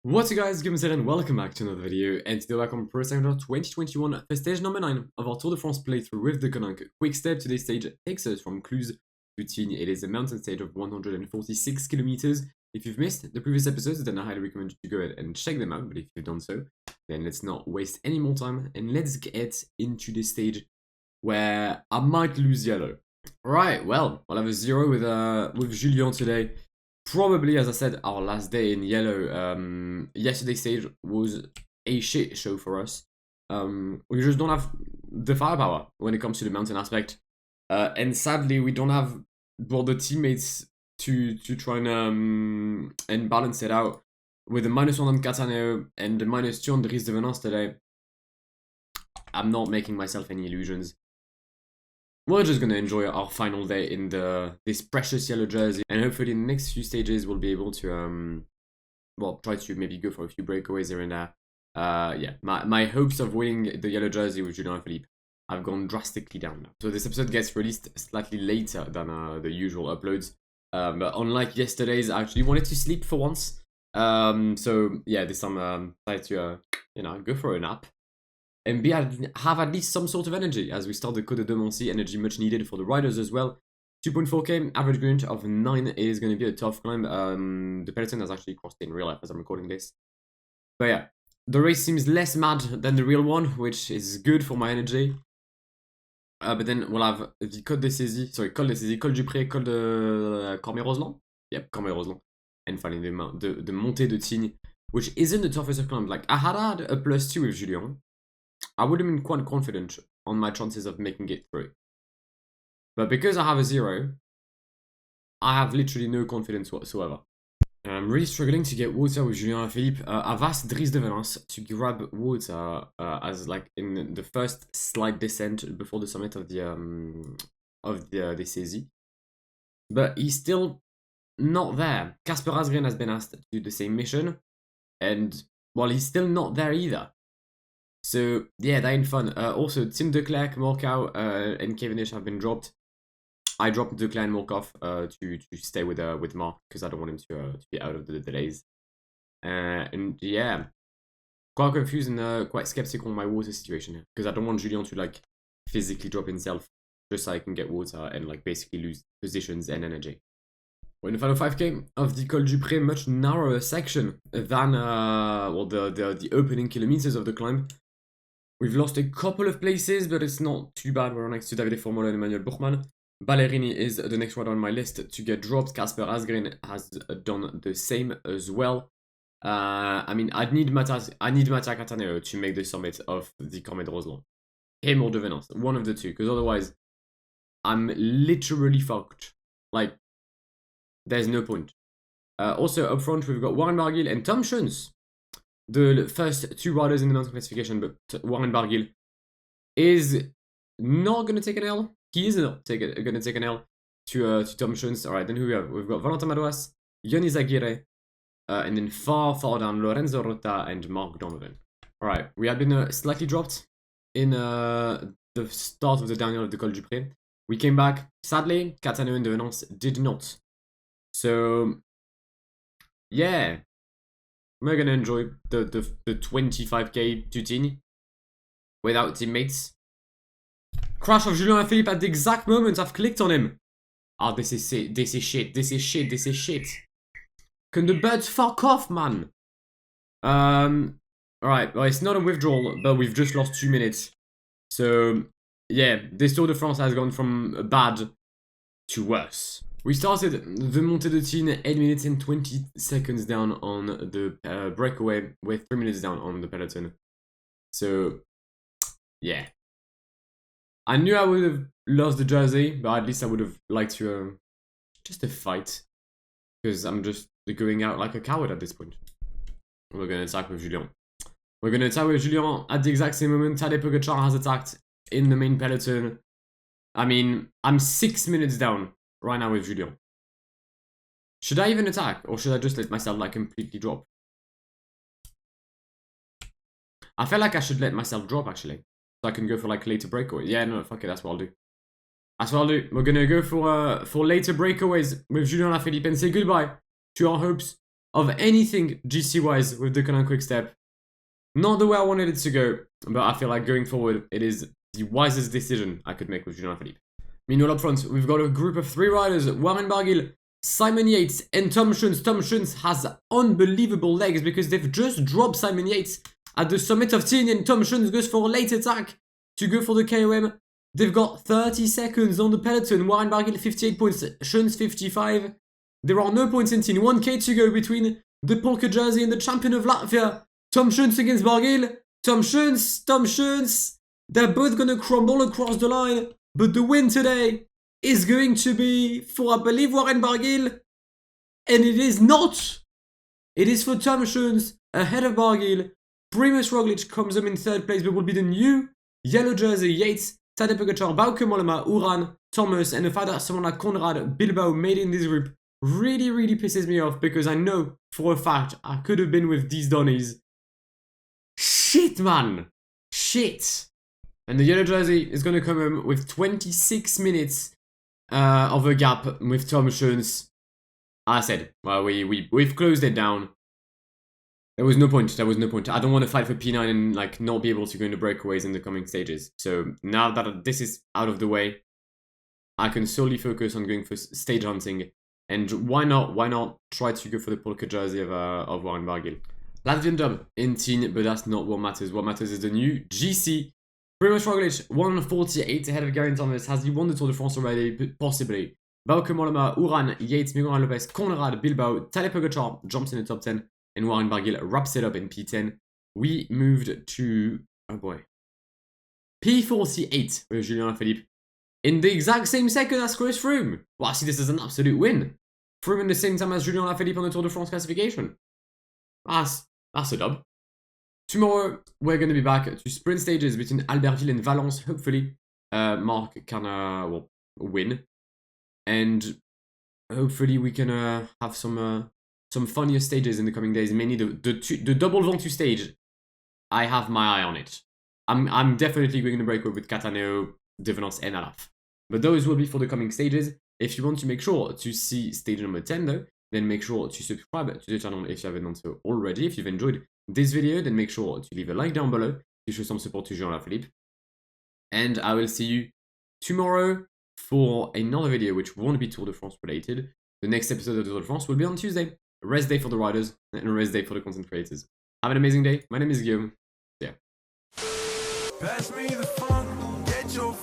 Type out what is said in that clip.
What's up guys, Gibbons here and welcome back to another video, and today we're back on Pro Cycling 2021 for stage number 9 of our Tour de France playthrough with the Canonc. Quick step, today's stage takes us from Cluses to Tignes. It is a mountain stage of 146 kilometers. If you've missed the previous episodes, then I highly recommend you to go ahead and check them out, but if you've done so, then let's not waste any more time and let's get into this stage where I might lose yellow. Alright, well, I'll have a 0 with Julien today. Probably, as I said, our last day in yellow. Yesterday's stage was a shit show for us. We just don't have the firepower when it comes to the mountain aspect. And sadly, we don't have the teammates to try and balance it out. With the -1 on Cattaneo and the -2 on Dries de Venance today, I'm not making myself any illusions. We're just gonna enjoy our final day in this precious yellow jersey, and hopefully in the next few stages we'll be able to try to maybe go for a few breakaways here and there. Yeah, my hopes of winning the yellow jersey with Julien Philippe have gone drastically down now. So this episode gets released slightly later than the usual uploads, but unlike yesterday's, I actually wanted to sleep for once. So yeah, this time I decided to go for a nap. And have at least some sort of energy as we start the Côte de Moncy, energy much needed for the riders as well. 2.4k, average grade of 9 is going to be a tough climb. The peloton has actually crossed in real life as I'm recording this. But yeah, the race seems less mad than the real one, which is good for my energy. But then we'll have the Col du Pré, Col de Cormier-Roseland. Yep, Cormier-Roseland. And finally the Montée de Tignes, which isn't the toughest climb. Like, I had a +2 with Julien. I would have been quite confident on my chances of making it through. But because I have a 0, I have literally no confidence whatsoever. I'm really struggling to get water with Julien Philippe. I've asked Dries de Venance to grab water as like in the first slight descent before the summit of the CZ. But he's still not there. Casper Asgreen has been asked to do the same mission, and well, he's still not there either. So yeah, that ain't fun. Also, Tim Declercq, Morkov, and Cavendish have been dropped. I dropped Declercq and Morkov to stay with Mark because I don't want him to be out of the delays. And yeah, quite confused and quite skeptical on my water situation here because I don't want Julien to like physically drop himself just so I can get water and like basically lose positions and energy. We're in the final 5k of the Col du Pré, much narrower section than the opening kilometers of the climb. We've lost a couple of places, but it's not too bad. We're next to Davide Formolo and Emmanuel Buchmann. Ballerini is the next one on my list to get dropped. Casper Asgreen has done the same as well. I mean, I need Mattia Cattaneo to make the summit of the Cormier de Roseland. Him or de Venance, one of the two, because otherwise I'm literally fucked. Like, there's no point. Also, up front, we've got Warren Barguil and Tom Schoens, the first 2 riders in the mountain classification, but Warren Barguil is not going to take an L. He is not going to take an L to Tom Schoens. Alright, then who we have? We've got Valentin Madouas, Yannis Aguirre, and then far down, Lorenzo Rota and Mark Donovan. Alright, we have been slightly dropped in the start of the downhill of the Col du Pré. We came back. Sadly, Cattaneo and de Venance did not. So, yeah. We're gonna enjoy the 25k to Tignes without teammates. Crash of Julien Philippe at the exact moment I've clicked on him. Oh, this is shit. Can the birds fuck off, man? Alright, well, it's not a withdrawal, but we've just lost 2 minutes. So, yeah, this Tour de France has gone from bad to worse. We started the Montée de Tignes 8 minutes and 20 seconds down on the breakaway with 3 minutes down on the peloton. So, yeah. I knew I would have lost the jersey, but at least I would have liked to just a fight. Because I'm just going out like a coward at this point. We're going to attack with Julien. We're going to attack with Julien at the exact same moment. Tadej Pogačar has attacked in the main peloton. I mean, I'm 6 minutes down right now with Julien. Should I even attack, or should I just let myself like completely drop? I feel like I should let myself drop actually, so I can go for like later breakaway. Yeah, no, fuck it, that's what I'll do. That's what I'll do. We're gonna go for later breakaways with Julien Alaphilippe and say goodbye to our hopes of anything GC-wise with the Canal Quick Step. Not the way I wanted it to go, but I feel like going forward, it is the wisest decision I could make with Julien Philippe. Meanwhile, up front, we've got a group of 3 riders, Warren Barguil, Simon Yates, and Tom Schoens. Tom Schoens has unbelievable legs because they've just dropped Simon Yates at the summit of Tignes, and Tom Schoens goes for a late attack to go for the KOM. They've got 30 seconds on the peloton. Warren Barguil 58 points, Schoens 55. There are no points in Tignes. 1k to go between the polka jersey and the champion of Latvia. Tom Schoens against Barguil. Tom Schoens. They're both gonna crumble across the line. But the win today is going to be for, I believe, Warren Barguil. And it is not. It is for Tom Schoens ahead of Barguil. Primož Roglic comes up in 3rd place, but will be the new yellow jersey. Yates, Tadej Pogačar, Bauke Mollema, Uran, Thomas, and the fact that someone like Konrad Bilbao made in this group really pisses me off, because I know for a fact I could have been with these Donnies. Shit, man. Shit. And the yellow jersey is going to come home with 26 minutes of a gap with Tom Schoens. I said, well, we've closed it down. There was no point. I don't want to fight for P9 and like not be able to go into breakaways in the coming stages. So now that this is out of the way, I can solely focus on going for stage hunting. And why not try to go for the polka jersey of Warren Barguil. Latvian dub in Tignes, but that's not what matters. What matters is the new GC. Primož Roglic, 148 ahead of Geraint Thomas. Has he won the Tour de France already? Possibly. Bauke Mollema, Uran, Yates, Miguel Lopez, Konrad, Bilbao, Tadej Pogačar jumps in the top 10, and Warren Barguil wraps it up in P10. We moved to, oh boy, P48 with Julien Philippe in the exact same second as Chris Froome. Well, I see this as an absolute win. Froome in the same time as Julien Philippe on the Tour de France classification. That's a dub. Tomorrow, we're going to be back to sprint stages between Albertville and Valence. Hopefully, Mark can win. And hopefully we can have some funnier stages in the coming days. Mainly the double Ventoux stage. I have my eye on it. I'm definitely going to break up with Cataneo, Devenance, and Alaf. But those will be for the coming stages. If you want to make sure to see stage number 10 though, then make sure to subscribe to the channel if you haven't done so already. If you've enjoyed this video, then make sure to leave a like down below to show some support to Julien Philippe. And I will see you tomorrow for another video which won't be Tour de France related. The next episode of the Tour de France will be on Tuesday. A rest day for the riders and a rest day for the content creators. Have an amazing day. My name is Guillaume. See ya. Pass me the funk, get your